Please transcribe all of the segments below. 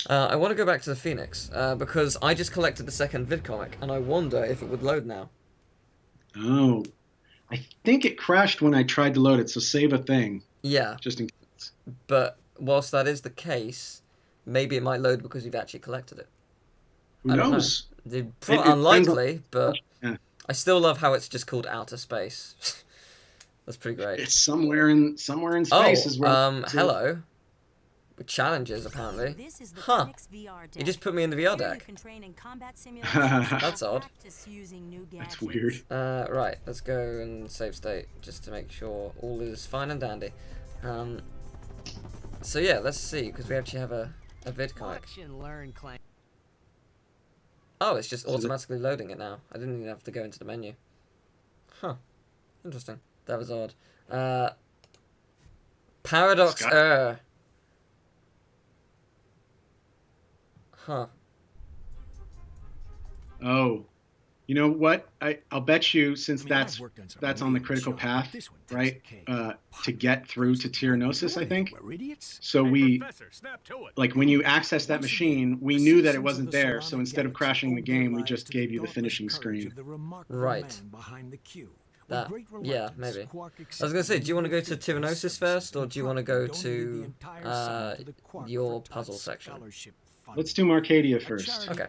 I want to go back to the Phoenix, because I just collected the second Vid-comic, and I wonder if it would load now. Oh, I think it crashed when I tried to load it, so save a thing. Yeah. Just in case. But whilst that is the case, maybe it might load because you've actually collected it. Who I don't knows? know. It Unlikely, but yeah. I still love how it's just called outer space. That's pretty great. It's somewhere in space is where hello. With challenges, apparently. Huh. It just put me in the VR deck. That's odd. That's weird. Right, let's go and save state, just to make sure all is fine and dandy. So yeah, let's see, because we actually have a vid-comic. Oh, it's just automatically loading it now. I didn't even have to go into the menu. Huh. Interesting. That was odd. Paradox error. Huh. Oh, you know what? I'll bet you, since that's on the critical path, right? To get through to Tyrannosis, I think. So like when you access that machine, we knew that it wasn't there. So instead of crashing the game, we just gave you the finishing screen. Right. That, yeah, maybe. I was gonna say, do you want to go to Tyrannosis first, or do you want to go to your puzzle section? Let's do Marcadia first. Okay.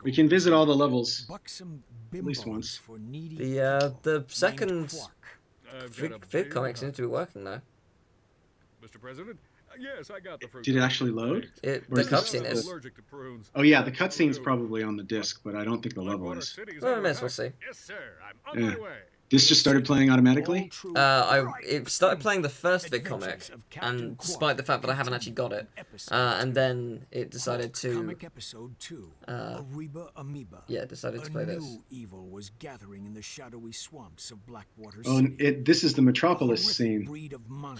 We can visit all the levels at least once. The second Vid-comic seems to be working though. Mr. President, yes, I got the fruit. Did it actually load? The cutscene is. Oh yeah, the cutscene's probably on the disc, but I don't think the level is. Well, we'll see. Yes, sir. I'm on my way. This just started playing automatically? It started playing the first Vid-comic, and despite the fact that I haven't actually got it, and then it decided to, decided to play this. Oh, and this is the Metropolis scene.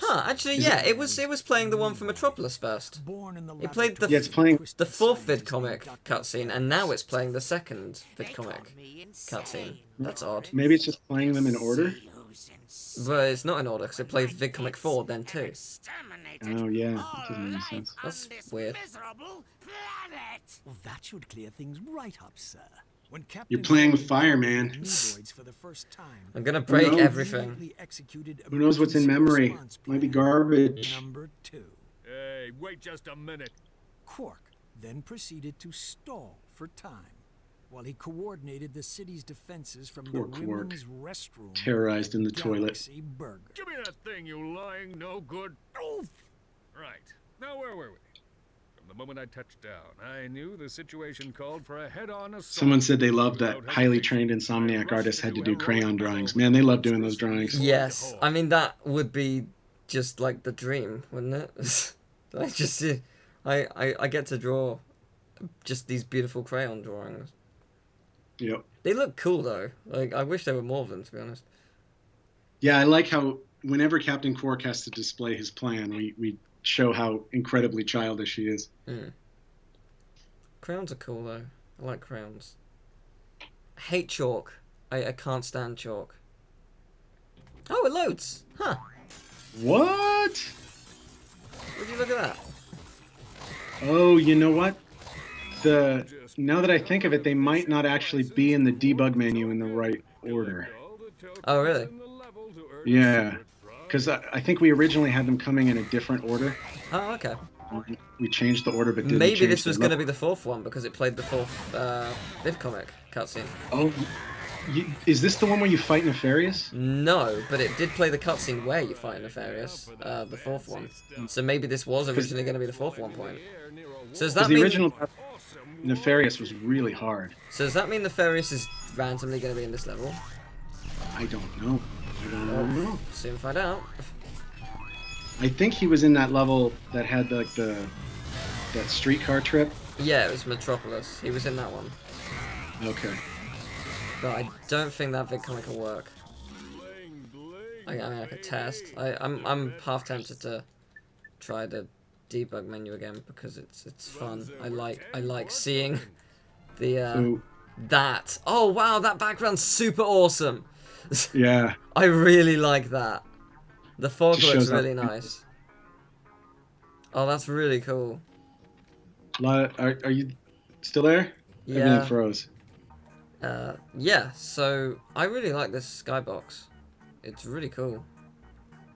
Huh, actually, yeah, it was playing the one from Metropolis first. It played the, it's playing the fourth Vid-comic cutscene, and now it's playing the second Vid-comic cutscene. That's odd. Maybe it's just playing them in order? But it's not in order, because it plays Vid-comic 4, then 2. Oh, yeah. That doesn't make sense. That's weird. Well, that should clear things right up, sir. When You're playing with fire, man. I'm gonna break everything. Who knows what's in memory? Might be garbage. Number 2. Hey, wait just a minute. Quark then proceeded to stall for time while he coordinated the city's defenses from the women's restroom. Terrorized in the toilet. Burger. Give me that thing, you lying, no good. Oof. Right. Now, where were we? From the moment I touched down, I knew the situation called for a head-on assault. Someone said they loved that highly trained Insomniac artist had to do crayon drawings. Man, they love doing those drawings. Yes, I mean, that would be just like the dream, wouldn't it? I get to draw just these beautiful crayon drawings. Yep. They look cool though. Like, I wish there were more of them, to be honest. Yeah, I like how whenever Captain Quark has to display his plan, we show how incredibly childish he is. Mm. Crayons are cool though. I like crayons. I hate chalk. I can't stand chalk. Oh, it loads. Huh. What? Would you look at that? Oh, you know what? Now that I think of it, they might not actually be in the debug menu in the right order. Oh, really? Yeah, because I think we originally had them coming in a different order. Oh, okay. We changed the order, but didn't maybe change this was the going to be the fourth one because it played the fourth Vid-comic cutscene. Oh, is this the one where you fight Nefarious? No, but it did play the cutscene where you fight Nefarious, the fourth one. So maybe this was originally going to be the fourth one point. So does that mean... the original Nefarious was really hard. So does that mean Nefarious is randomly going to be in this level? I don't know. Soon find out. I think he was in that level that had like that streetcar trip. Yeah, it was Metropolis. He was in that one. Okay. But I don't think that Vid-comic will work. I mean, I could test. I'm half tempted to try the debug menu again because it's fun. I like seeing the that. Oh wow, that background's super awesome. Yeah. I really like that. The fog looks really nice. Oh, that's really cool. Are you still there? Yeah. Everything froze. Yeah, so I really like this skybox. It's really cool.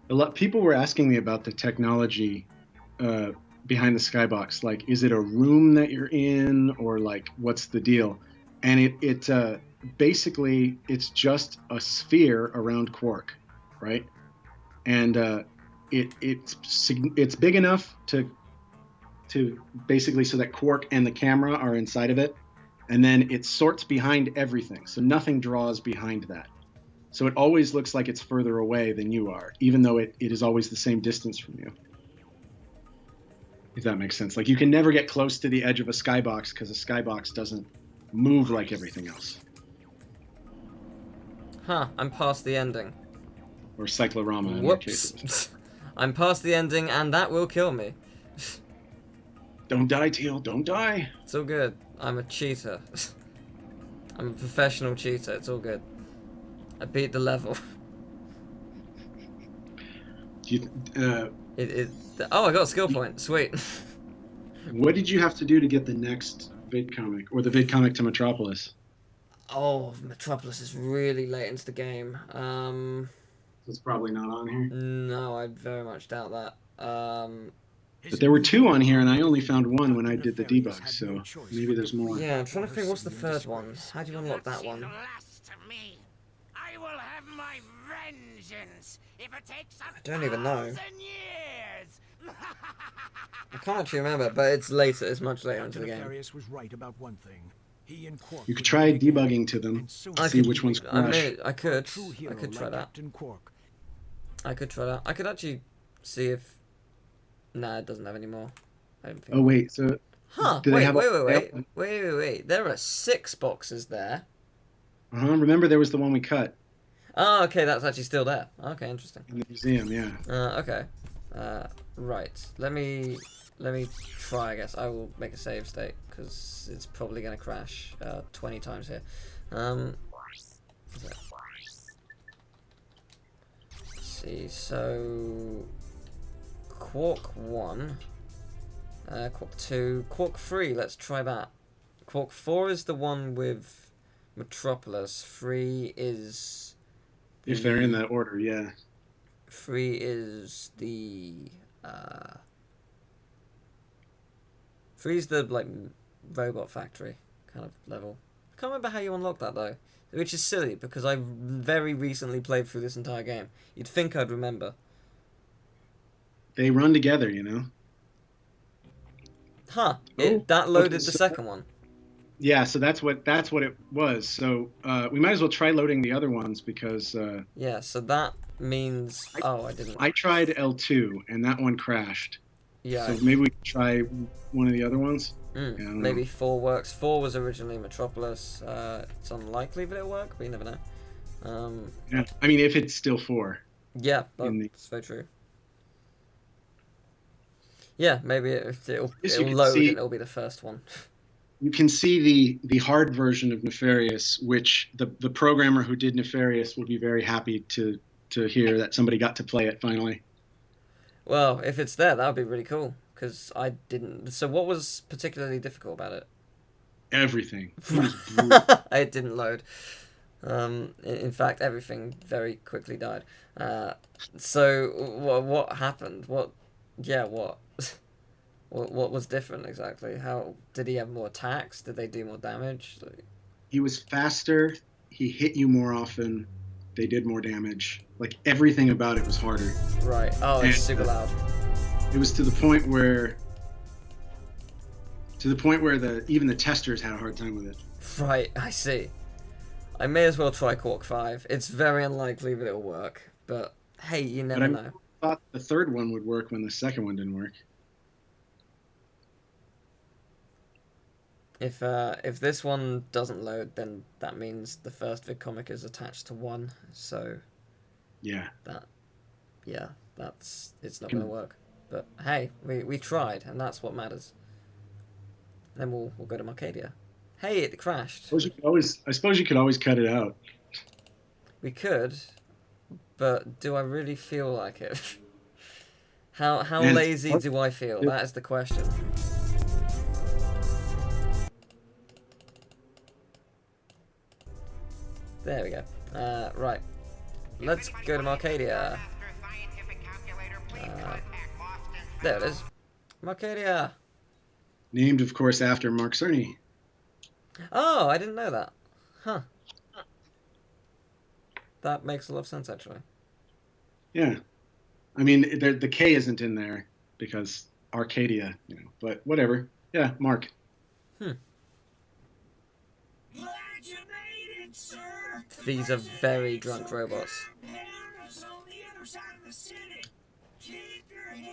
A lot people were asking me about the technology behind the skybox. Like, is it a room that you're in, or like, what's the deal? And it basically it's just a sphere around Quark, right? And it's big enough to basically so that Quark and the camera are inside of it, and then it sorts behind everything, so nothing draws behind that. So it always looks like it's further away than you are, even though it is always the same distance from you. If that makes sense. Like, you can never get close to the edge of a skybox because a skybox doesn't move like everything else. Huh, I'm past the ending. Or cyclorama in Whoops. your case. I'm past the ending, and that will kill me. Don't die, Teal. Don't die. It's all good. I'm a cheater. I'm a professional cheater. It's all good. I beat the level. Oh, I got a skill point. Sweet. What did you have to do to get the next Vid-comic, or the Vid-comic to Metropolis? Oh, Metropolis is really late into the game. It's probably not on here. No, I very much doubt that. But there were 2 on here, and I only found 1 when I did the debug, so maybe there's more. Yeah, I'm trying to think what's the third one. How do you unlock that one? I will have my vengeance if it takes I don't even know. years. I can't actually remember, but it's later. It's much later into the game. Nefarious was right about one thing. He and Quark You could try debugging to them, see which one's crash. I could try that. I could try that. I could actually see if... Nah, it doesn't have any more. I don't think. Oh, wait, so... Huh, wait. There are 6 boxes there. Remember, there was the one we cut. Oh, okay, that's actually still there. Okay, interesting. In the museum, yeah. Okay. Right. Let me try, I guess. I will make a save state, because it's probably going to crash 20 times here. Let's see, so... Quark 1. Quark 2. Quark 3, let's try that. Quark 4 is the one with Metropolis. 3 is... If they're in that order, yeah. 3 is the... 3 is the, like, robot factory kind of level. I can't remember how you unlock that, though. Which is silly, because I very recently played through this entire game. You'd think I'd remember. They run together, you know? Huh. That loaded the second one. Yeah, so that's what it was. So we might as well try loading the other ones, because... yeah, so that means... I didn't... I tried L2, and that one crashed. Yeah. So maybe we could try one of the other ones? Yeah, maybe 4 works. 4 was originally Metropolis. It's unlikely that it'll work, but you never know. Yeah, I mean, if it's still 4. Yeah, that's very true. Yeah, maybe it'll load and it'll be the first one. You can see the hard version of Nefarious, which the programmer who did Nefarious will be very happy to hear that somebody got to play it finally. Well, if it's there, that would be really cool, because I didn't... So what was particularly difficult about it? Everything. It didn't load. In fact, everything very quickly died. So what happened? What was different exactly? How did he have more attacks? Did they do more damage? He was faster. He hit you more often. They did more damage. Like, everything about it was harder. Right. Oh, it's super loud. It was to the point where even the testers had a hard time with it. Right, I see. I may as well try Quark 5. It's very unlikely that it'll work, but hey, you never know. I thought the third one would work when the second one didn't work. If this one doesn't load, then that means the first Vid-comic is attached to 1, so... Yeah. It's not going to work. But hey, we tried, and that's what matters. Then we'll go to Marcadia. Hey, it crashed. I suppose you could always cut it out. We could, but do I really feel like it? How lazy do I feel? That is the question. There we go. Right. Let's go to Marcadia. There it is. Marcadia. Named, of course, after Mark Cerny. Oh, I didn't know that. Huh. That makes a lot of sense, actually. Yeah. I mean, the K isn't in there because Arcadia, but whatever. Yeah, Mark. Hmm. Glad you made it, sir. These are very drunk robots.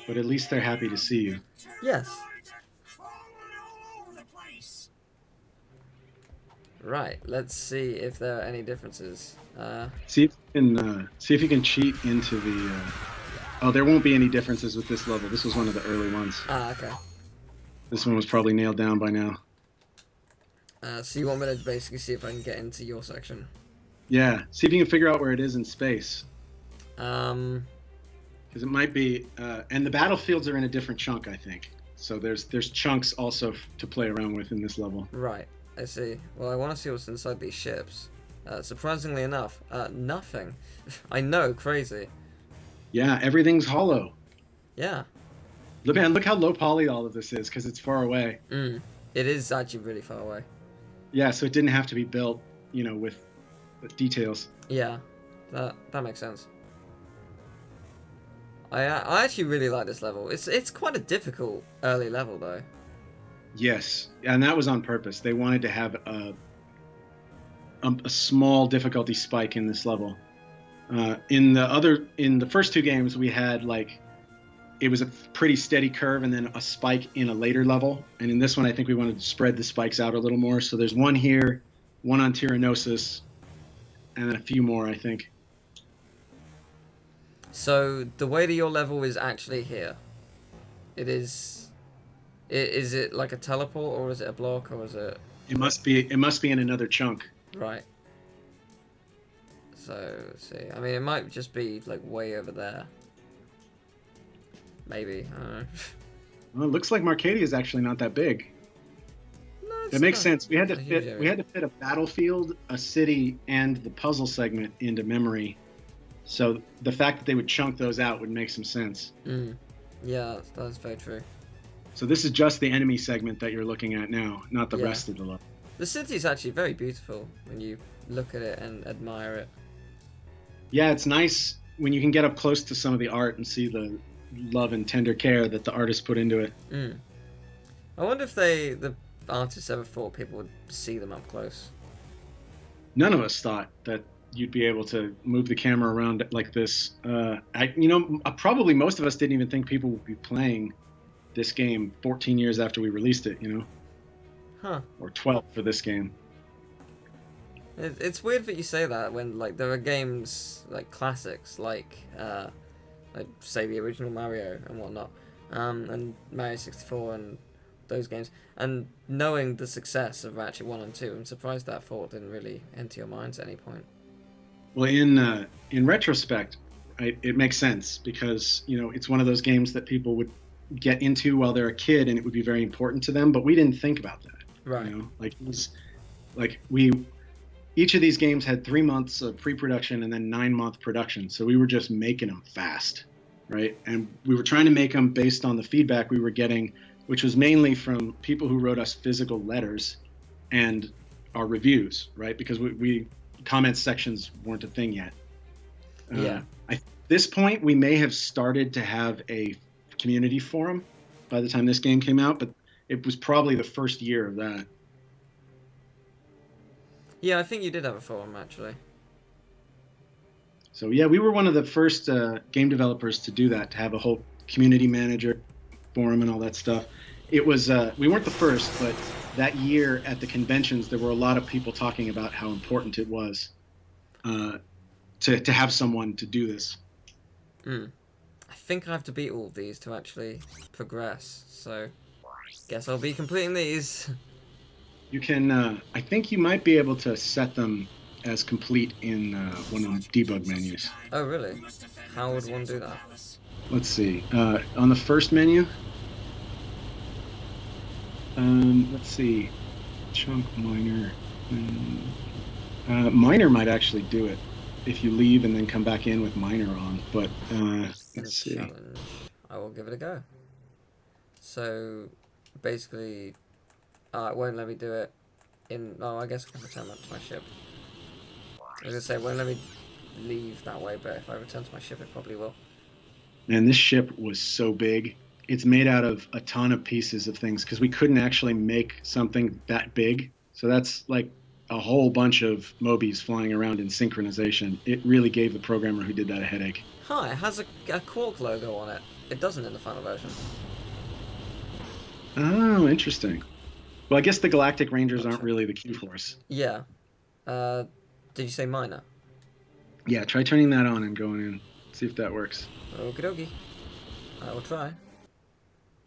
But at least they're happy to see you. Yes. Right, let's see if there are any differences. See if you can cheat into the. Oh, there won't be any differences with this level. This was one of the early ones. Ah, okay. This one was probably nailed down by now. So you want me to basically see if I can get into your section? Yeah, see if you can figure out where it is in space. Um. Because it might be, and the battlefields are in a different chunk, I think. So there's chunks also to play around with in this level. Right, I see. Well, I want to see what's inside these ships. Surprisingly enough, nothing. I know, crazy. Yeah, everything's hollow. Yeah. Look how low poly all of this is, because it's far away. It is actually really far away. Yeah, so it didn't have to be built, with details. Yeah, that makes sense. I actually really like this level. It's quite a difficult early level though. Yes, and that was on purpose. They wanted to have a small difficulty spike in this level. In the first two games, we had it was a pretty steady curve and then a spike in a later level. And in this one, I think we wanted to spread the spikes out a little more. So there's one here, one on Tyrannosis, and then a few more, I think. So the way that your level is actually here, is it like a teleport or is it a block or is it? It must be in another chunk. Right. So let's see. I mean, it might just be way over there. Maybe. I don't know. Well, it looks like Marcadia is actually not that big. No, it makes sense. We had to fit a battlefield, a city, and the puzzle segment into memory. So the fact that they would chunk those out would make some sense. Yeah, that's very true. So this is just the enemy segment that you're looking at now, not the rest of the level. The city's actually very beautiful when you look at it and admire it. Yeah, it's nice when you can get up close to some of the art and see the love and tender care that the artist put into it. I wonder if the artists ever thought people would see them up close. None of us thought that you'd be able to move the camera around like this. Probably most of us didn't even think people would be playing this game 14 years after we released it, Huh. Or 12 for this game. It's weird that you say that when there are games classics like say the original Mario and whatnot, and Mario 64 and those games, and knowing the success of Ratchet 1 and 2, I'm surprised that thought didn't really enter your minds at any point. Well, in retrospect, it makes sense because it's one of those games that people would get into while they're a kid, and it would be very important to them. But we didn't think about that, right? It was each of these games had 3 months of pre-production and then 9-month production, so we were just making them fast, right? And we were trying to make them based on the feedback we were getting, which was mainly from people who wrote us physical letters and our reviews, right? Because we comment sections weren't a thing yet. At this point, we may have started to have a community forum by the time this game came out, but it was probably the first year of that. Yeah, I think you did have a forum, actually. So yeah, we were one of the first game developers to do that, to have a whole community manager forum and all that stuff. It was we weren't the first, but that year at the conventions, there were a lot of people talking about how important it was to have someone to do this. I think I have to beat all of these to actually progress, so guess I'll be completing these. You can, I think you might be able to set them as complete in one of the debug menus. Oh, really? How would one do that? Let's see. On the first menu, let's see. Chunk miner. Miner might actually do it if you leave and then come back in with Miner on. But let's see. Challenge. I will give it a go. So basically, it won't let me do it in. Oh, I guess I can return that to my ship. I was gonna say it won't let me leave that way, but if I return to my ship, it probably will. And this ship was so big. It's made out of a ton of pieces of things because we couldn't actually make something that big. So that's like a whole bunch of Mobies flying around in synchronization. It really gave the programmer who did that a headache. Huh, it has a Quark logo on it. It doesn't in the final version. Oh, interesting. Well, I guess the Galactic Rangers aren't really the Q-Force. Yeah. Did you say Miner? Yeah, try turning that on and going in. See if that works. Okie dokie. I will try.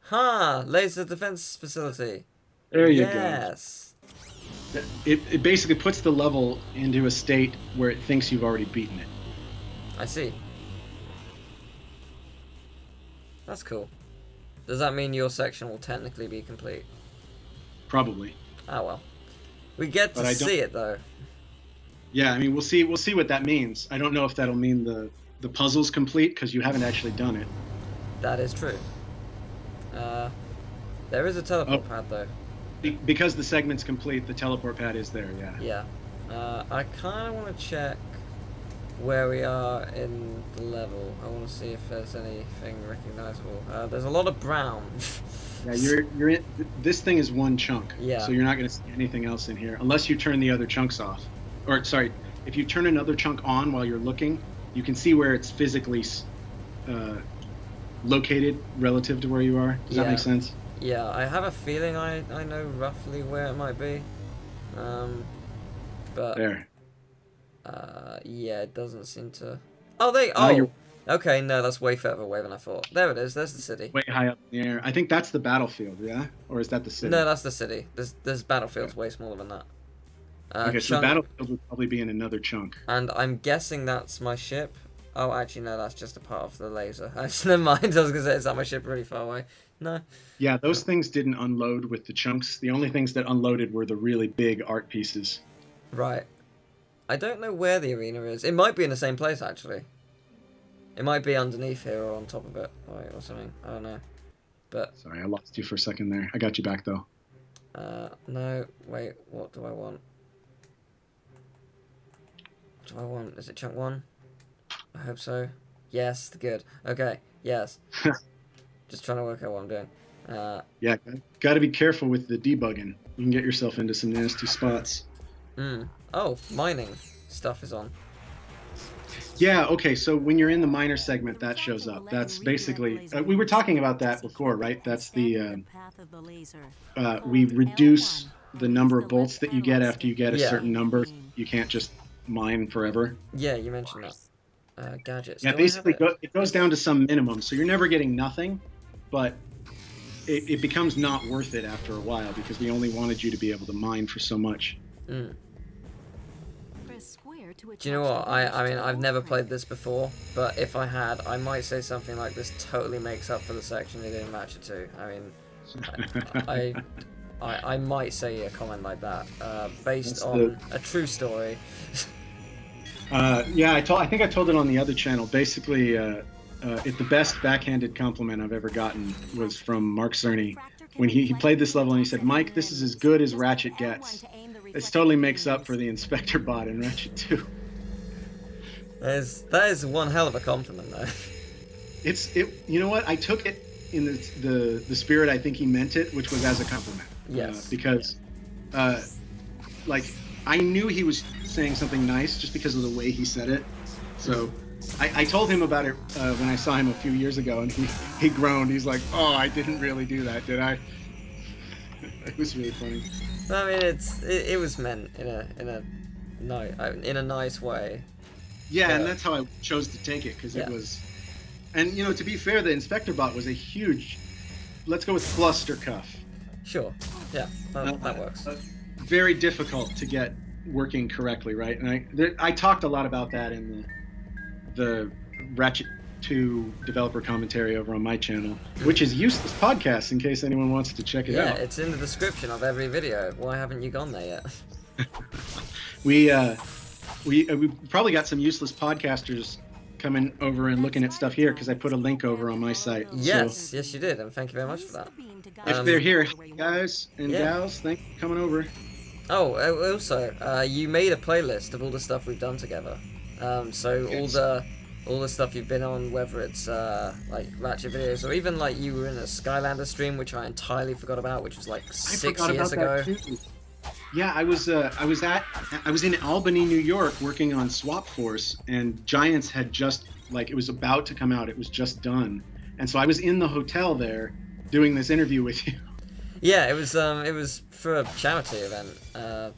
Ha! Laser defense facility. There you go. Yes. It basically puts the level into a state where it thinks you've already beaten it. I see. That's cool. Does that mean your section will technically be complete? Probably. Ah well. We get to see it though. Yeah, I mean we'll see what that means. I don't know if that'll mean the puzzle's complete because you haven't actually done it. That is true. There is a teleport pad though. Because the segment's complete, the teleport pad is there, yeah. Yeah. I kind of want to check where we are in the level. I want to see if there's anything recognizable. There's a lot of brown. Yeah, you're in. This thing is one chunk. Yeah. So you're not going to see anything else in here unless you turn the other chunks off. Or sorry, if you turn another chunk on while you're looking, you can see where it's physically located relative to where you are. Does that make sense? Yeah, I have a feeling I know roughly where it might be. But there. Yeah, it doesn't seem to. Oh, okay, no, that's way further away than I thought. There it is. There's the city. Way high up in the air. I think that's the battlefield, yeah? Or is that the city? No, that's the city. There's battlefields way smaller than that. Okay, so the battlefield would probably be in another chunk. And I'm guessing that's my ship. Oh, actually, no, that's just a part of the laser. Never mind. I was gonna say, is that my ship really far away? No. Yeah, those things didn't unload with the chunks. The only things that unloaded were the really big art pieces. Right. I don't know where the arena is. It might be in the same place, actually. It might be underneath here or on top of it, or something. I don't know. But sorry, I lost you for a second there. I got you back though. No, wait. What do I want? What do I want? Is it chunk 1? I hope so. Yes, good. Okay. Yes. Just trying to work out what I'm doing. Yeah, got to be careful with the debugging. You can get yourself into some nasty spots. Oh, mining stuff is on. Yeah, okay, so when you're in the miner segment, that shows up. That's basically... we were talking about that before, right? That's the... we reduce the number of bolts that you get after you get a certain number. You can't just mine forever. Yeah, you mentioned that. Gadgets. Yeah, basically it goes down to some minimum, so you're never getting nothing, but it becomes not worth it after a while because we only wanted you to be able to mine for so much. Do you know what? I mean, I've never played this before, but if I had, I might say something like this totally makes up for the section they didn't match it to. I mean, I might say a comment like that, based on a true story. Yeah, I think I told it on the other channel. Basically, the best backhanded compliment I've ever gotten was from Mark Cerny when he played this level and he said, "Mike, this is as good as Ratchet gets. This totally makes up for the Inspector Bot in Ratchet 2." That is one hell of a compliment, though. You know what? I took it in the spirit I think he meant it, which was as a compliment. Yes. Because, like, I knew he was saying something nice just because of the way he said it. So I told him about it when I saw him a few years ago, and he groaned. He's like, "Oh, I didn't really do that, did I?" It was really funny. I mean, it was meant in a nice way. Yeah, and that's how I chose to take it because it was. And you know, to be fair, the Inspector Bot was a huge. Let's go with flustercuff. Sure. Yeah, that works. Very difficult to get working correctly, right? And I talked a lot about that in the Ratchet 2 developer commentary over on my channel, which is Useless Podcast in case anyone wants to check it out. Yeah, it's in the description of every video. Why haven't you gone there yet? We we probably got some useless podcasters coming over and looking at stuff here because I put a link over on my site. Yes, so, yes, you did, and thank you very much for that. If they're here, guys and gals, thanks for coming over. Oh, also, you made a playlist of all the stuff we've done together. So all the stuff you've been on, whether it's like Ratchet videos or even like you were in a Skylander stream, which I entirely forgot about, which was like 6 years ago. Yeah, I was in Albany, New York, working on Swap Force, and Giants had just it was about to come out. It was just done, and so I was in the hotel there doing this interview with you. Yeah, it was for a charity event. I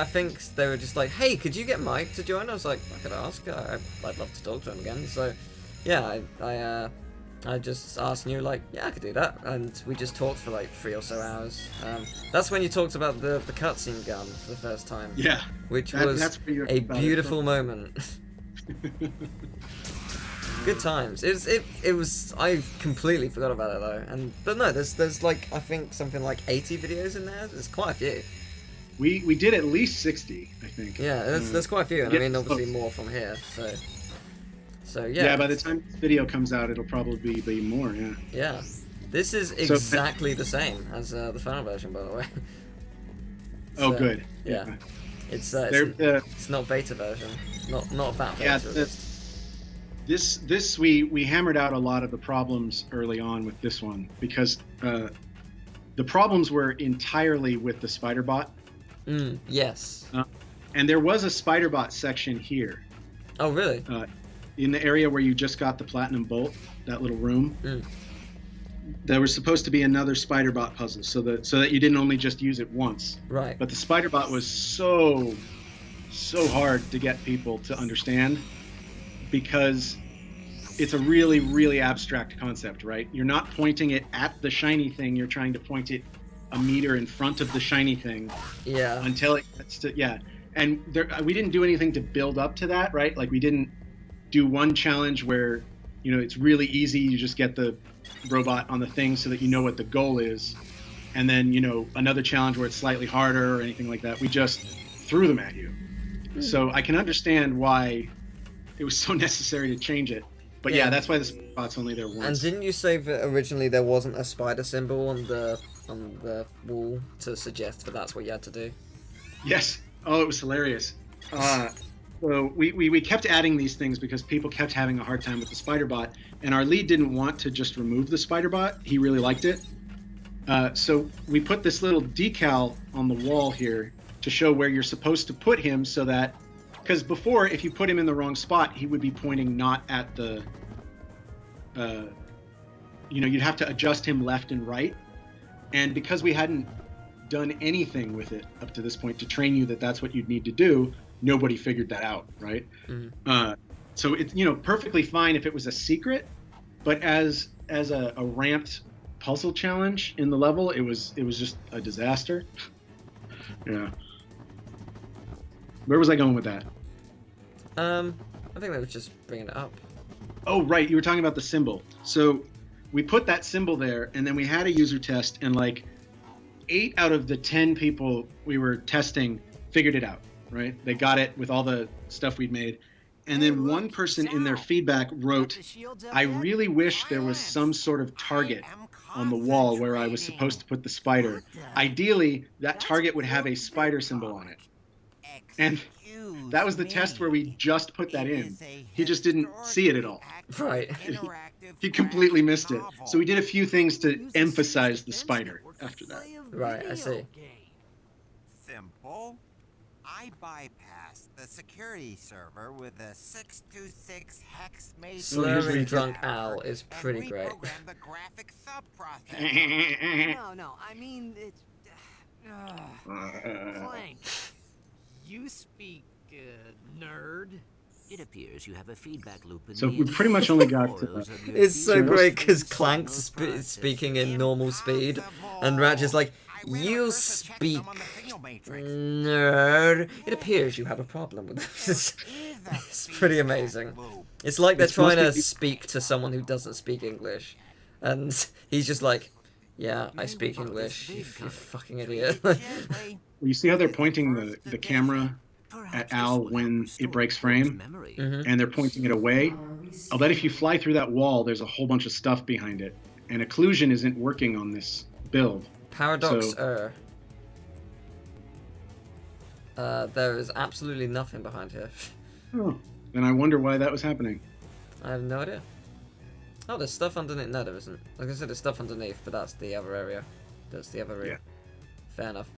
think they were just like, hey, could you get Mike to join? I was like, I could ask. I'd love to talk to him again. So, yeah, I just asked, and you were like, yeah, I could do that, and we just talked for like 3 or so hours. That's when you talked about the cutscene gun for the first time. Yeah, which was a beautiful moment. Good times. It was. I completely forgot about it though. But no, there's like I think something like 80 videos in there. There's quite a few. We did at least 60, I think. Yeah, there's quite a few, and I mean obviously more from here. So yeah. Yeah, by the time this video comes out, it'll probably be more. Yeah. Yeah, this is exactly the same as the final version, by the way. Oh, good. Yeah. It's not beta version, not that beta. Yeah. This we hammered out a lot of the problems early on with this one because the problems were entirely with the Spiderbot. Yes. And there was a Spiderbot section here. Oh, really? In the area where you just got the platinum bolt, that little room. There was supposed to be another Spiderbot puzzle, so that you didn't only just use it once. Right. But the Spiderbot was so hard to get people to understand. Because it's a really, really abstract concept, right? You're not pointing it at the shiny thing. You're trying to point it a meter in front of the shiny thing. Yeah. Until it gets to, yeah. And we didn't do anything to build up to that, right? Like we didn't do one challenge where, it's really easy. You just get the robot on the thing so that you know what the goal is. And then, another challenge where it's slightly harder or anything like that. We just threw them at you. So I can understand why it was so necessary to change it. But yeah, that's why the spot's only there once. And didn't you say that originally there wasn't a spider symbol on the wall to suggest that that's what you had to do? Yes. Oh, it was hilarious. So we kept adding these things because people kept having a hard time with the Spiderbot, and our lead didn't want to just remove the Spiderbot. He really liked it. So we put this little decal on the wall here to show where you're supposed to put him so that because before, if you put him in the wrong spot, he would be pointing not at the, you'd have to adjust him left and right. And because we hadn't done anything with it up to this point to train you that that's what you'd need to do, nobody figured that out, right? So it's, perfectly fine if it was a secret, but as a ramped puzzle challenge in the level, it was just a disaster. Yeah. Where was I going with that? I think that was just bringing it up. Oh, right. You were talking about the symbol. So we put that symbol there, and then we had a user test, and 8 out of the 10 people we were testing figured it out, right? They got it with all the stuff we'd made. And then one person in their feedback wrote, I really wish there was some sort of target on the wall where I was supposed to put the spider. Ideally, that target would have a spider symbol on it. And that was the test where we just put that in. He just didn't see it at all. Right. He completely missed it. So we did a few things to emphasize the spider after that. Right, I see. Simple. I bypassed the security server with a 626 hex made. Slurring drunk owl is pretty great. The graphic subprocessor. No, I mean it's Clank. You speak, nerd. It appears you have a feedback loop in so we pretty much only got to It's so great because Clank's speaking in normal speed, and Ratchet's like, you speak, nerd. It appears you have a problem with this. It's pretty amazing. It's like they're trying to speak to someone who doesn't speak English, and he's just like, Yeah, I speak English, you fucking idiot. You see how they're pointing the camera at Al when it breaks frame? And they're pointing it away? I'll bet if you fly through that wall, there's a whole bunch of stuff behind it. And occlusion isn't working on this build. Paradox So- there is absolutely nothing behind here. Oh, then I wonder why that was happening. I have no idea. Oh, there's stuff underneath. No, there isn't. Like I said, there's stuff underneath, but that's the other area. That's the other area. Yeah. Fair enough.